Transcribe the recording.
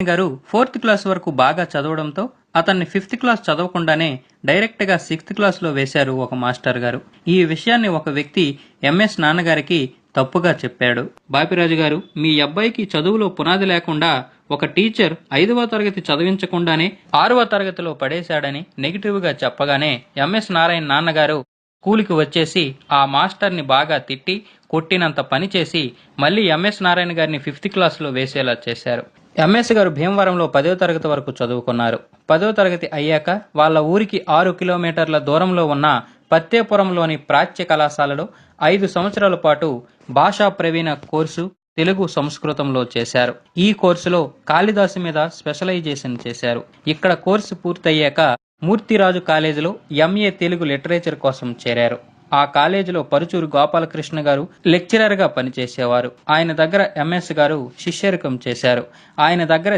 గారు 4th class వరకు బాగా చదవడంతో అతన్ని 5th క్లాస్ చదవకుండానే డైరెక్ట్గా 6th క్లాస్లో వేశారు ఒక మాస్టర్ గారు. ఈ విషయాన్ని ఒక వ్యక్తి ఎంఎస్ నాన్నగారికి తప్పుగా చెప్పాడు. బాపిరాజు గారు, మీ అబ్బాయికి చదువులో పునాది లేకుండా ఒక టీచర్ 5వ తరగతి చదివించకుండానే 6వ తరగతిలో పడేశాడని నెగిటివ్గా చెప్పగానే ఎంఎస్ నారాయణ నాన్నగారు స్కూల్కి వచ్చేసి ఆ మాస్టర్ని బాగా తిట్టి కొట్టినంత పని చేసి మళ్ళీ ఎంఎస్ నారాయణ గారిని 5th క్లాస్లో వేసేలా చేశారు. ఎంఎస్ గారు భీమవరంలో 10వ తరగతి వరకు చదువుకున్నారు. 10వ తరగతి అయ్యాక వాళ్ళ ఊరికి 6 కిలోమీటర్ల దూరంలో ఉన్న పత్తేపురంలోని ప్రాచ్య కళాశాలలో 5 సంవత్సరాల పాటు భాషా ప్రవీణ కోర్సు తెలుగు సంస్కృతంలో చేశారు. ఈ కోర్సులో కాళిదాసు మీద స్పెషలైజేషన్ చేశారు. ఇక్కడ కోర్సు పూర్తయ్యాక మూర్తిరాజు కాలేజీలో ఎంఏ తెలుగు లిటరేచర్ కోసం చేరారు. ఆ కాలేజీలో పరుచూరు గోపాలకృష్ణ గారు లెక్చరర్గా పనిచేసేవారు. ఆయన దగ్గర ఎంఎస్ గారు శిష్యరికం చేశారు. ఆయన దగ్గర